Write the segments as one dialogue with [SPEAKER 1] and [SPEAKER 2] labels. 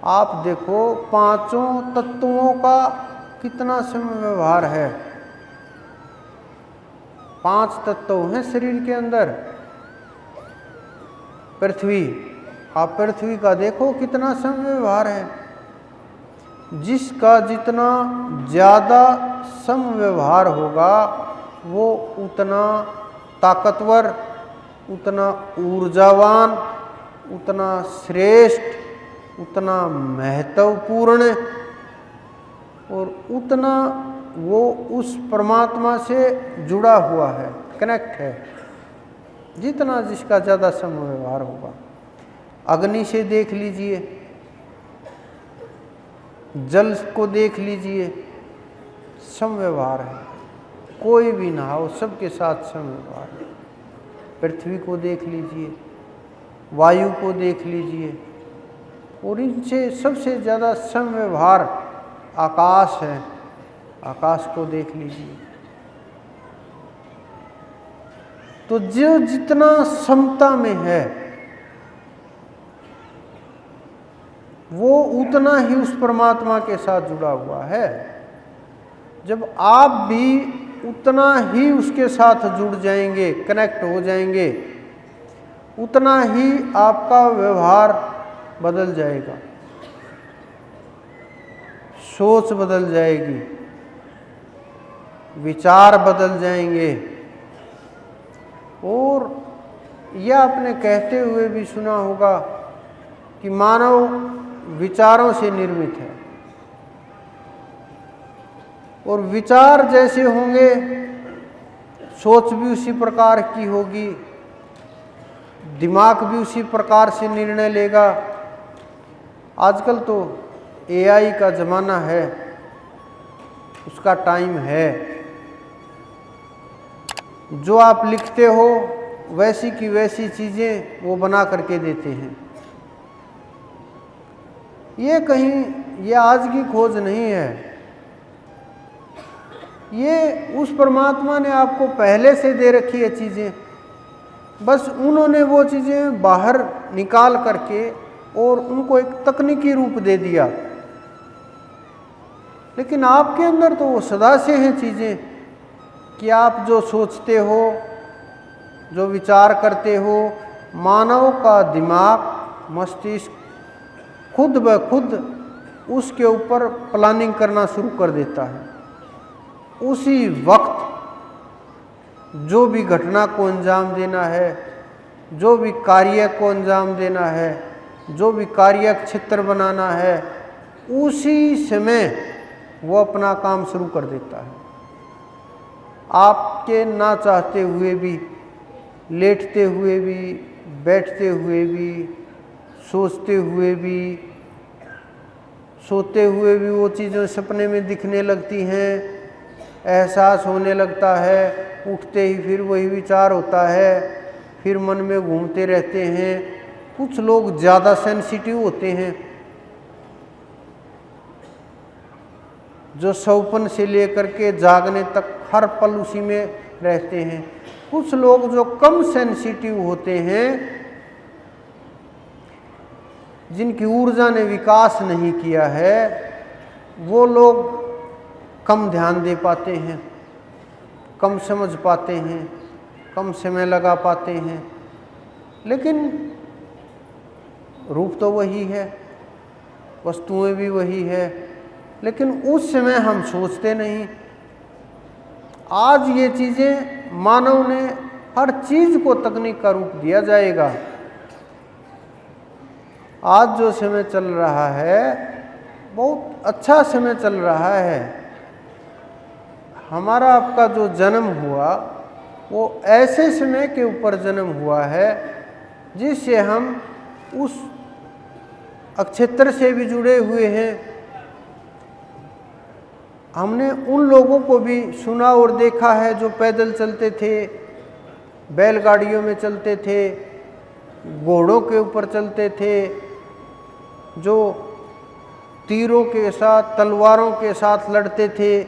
[SPEAKER 1] आप देखो पांचों तत्वों का कितना समव्यवहार है। 5 तत्व हैं शरीर के अंदर। पृथ्वी, आप पृथ्वी का देखो कितना समव्यवहार है। जिसका जितना ज़्यादा समव्यवहार होगा वो उतना ताकतवर, उतना ऊर्जावान, उतना श्रेष्ठ, उतना महत्वपूर्ण और उतना वो उस परमात्मा से जुड़ा हुआ है, कनेक्ट है। जितना जिसका ज़्यादा समव्यवहार होगा। अग्नि से देख लीजिए, जल को देख लीजिए, समव्यवहार है। कोई भी ना हो, सबके साथ समव्यवहार है। पृथ्वी को देख लीजिए, वायु को देख लीजिए, और इनसे सबसे ज़्यादा समव्यवहार आकाश है। आकाश को देख लीजिए। तो जो जितना समता में है वो उतना ही उस परमात्मा के साथ जुड़ा हुआ है। जब आप भी उतना ही उसके साथ जुड़ जाएंगे, कनेक्ट हो जाएंगे, उतना ही आपका व्यवहार बदल जाएगा, सोच बदल जाएगी, विचार बदल जाएंगे। और यह आपने कहते हुए भी सुना होगा कि मानव विचारों से निर्मित है, और विचार जैसे होंगे सोच भी उसी प्रकार की होगी, दिमाग भी उसी प्रकार से निर्णय लेगा। आजकल तो एआई का ज़माना है, उसका टाइम है। जो आप लिखते हो वैसी की वैसी चीज़ें वो बना करके देते हैं। ये आज की खोज नहीं है। ये उस परमात्मा ने आपको पहले से दे रखी है चीज़ें, बस उन्होंने वो चीज़ें बाहर निकाल करके और उनको एक तकनीकी रूप दे दिया। लेकिन आपके अंदर तो वो सदा से हैं चीज़ें कि आप जो सोचते हो, जो विचार करते हो, मानव का दिमाग, मस्तिष्क खुद ब खुद उसके ऊपर प्लानिंग करना शुरू कर देता है। उसी वक्त जो भी घटना को अंजाम देना है, जो भी कार्य को अंजाम देना है, जो भी कार्य क्षेत्र बनाना है, उसी समय वो अपना काम शुरू कर देता है। आपके ना चाहते हुए भी, लेटते हुए भी, बैठते हुए भी, सोचते हुए भी, सोते हुए भी वो चीज़ें सपने में दिखने लगती हैं, एहसास होने लगता है। उठते ही फिर वही विचार होता है, फिर मन में घूमते रहते हैं। कुछ लोग ज़्यादा सेंसिटिव होते हैं, जो सौपन से लेकर के जागने तक हर पल उसी में रहते हैं। कुछ लोग जो कम सेंसिटिव होते हैं, जिनकी ऊर्जा ने विकास नहीं किया है, वो लोग कम ध्यान दे पाते हैं, कम समझ पाते हैं, कम समय लगा पाते हैं। लेकिन रूप तो वही है, वस्तुएं भी वही है, लेकिन उस समय हम सोचते नहीं। आज ये चीज़ें मानव ने हर चीज़ को तकनीक का रूप दिया जाएगा। आज जो समय चल रहा है बहुत अच्छा समय चल रहा है। हमारा आपका जो जन्म हुआ वो ऐसे समय के ऊपर जन्म हुआ है जिससे हम उस अक्षेत्र से भी जुड़े हुए हैं। हमने उन लोगों को भी सुना और देखा है जो पैदल चलते थे, बैलगाड़ियों में चलते थे, घोड़ों के ऊपर चलते थे, जो तीरों के साथ, तलवारों के साथ लड़ते थे।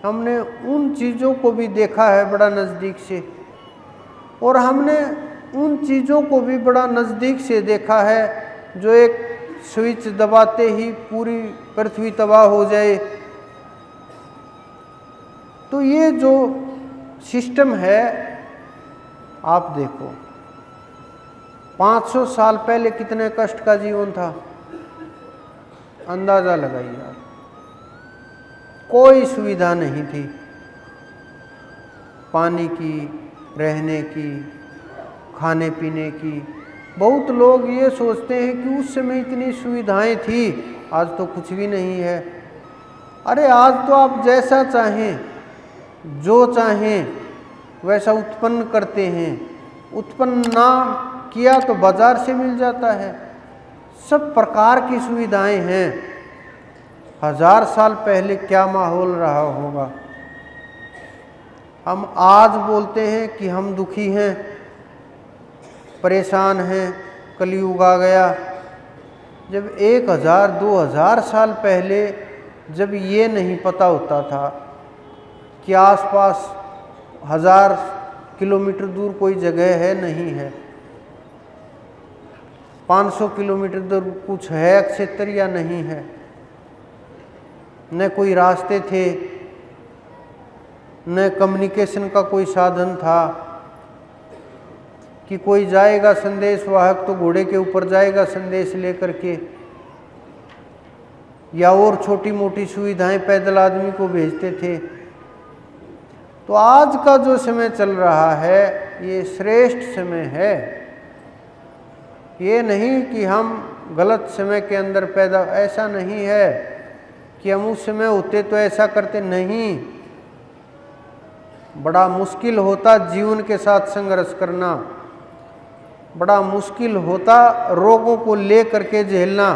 [SPEAKER 1] हमने उन चीज़ों को भी देखा है बड़ा नज़दीक से, और हमने उन चीज़ों को भी बड़ा नज़दीक से देखा है जो एक स्विच दबाते ही पूरी पृथ्वी तबाह हो जाए। तो ये जो सिस्टम है, आप देखो 500 साल पहले कितने कष्ट का जीवन था, अंदाजा लगाइए आप। कोई सुविधा नहीं थी, पानी की, रहने की, खाने पीने की। बहुत लोग ये सोचते हैं कि उस समय इतनी सुविधाएं थी, आज तो कुछ भी नहीं है। अरे आज तो आप जैसा चाहें, जो चाहें वैसा उत्पन्न करते हैं। उत्पन्न ना किया तो बाजार से मिल जाता है। सब प्रकार की सुविधाएं हैं। 1000 साल पहले क्या माहौल रहा होगा। हम आज बोलते हैं कि हम दुखी हैं, परेशान हैं, कलयुग आ गया। जब 1000-2000 साल पहले जब ये नहीं पता होता था कि आसपास 1000 किलोमीटर दूर कोई जगह है, नहीं है, 500 किलोमीटर दूर कुछ है क्षेत्र या नहीं है, न कोई रास्ते थे, न कम्युनिकेशन का कोई साधन था कि कोई जाएगा संदेश वाहक तो घोड़े के ऊपर जाएगा संदेश लेकर के, या और छोटी मोटी सुविधाएं पैदल आदमी को भेजते थे। तो आज का जो समय चल रहा है ये श्रेष्ठ समय है। ये नहीं कि हम गलत समय के अंदर पैदा, ऐसा नहीं है कि हम उस समय होते तो ऐसा करते, नहीं। बड़ा मुश्किल होता जीवन के साथ संघर्ष करना, बड़ा मुश्किल होता रोगों को ले करके झेलना,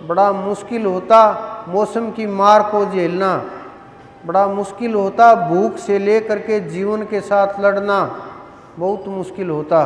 [SPEAKER 1] बड़ा मुश्किल होता मौसम की मार को झेलना, बड़ा मुश्किल होता भूख से ले करके जीवन के साथ लड़ना, बहुत मुश्किल होता।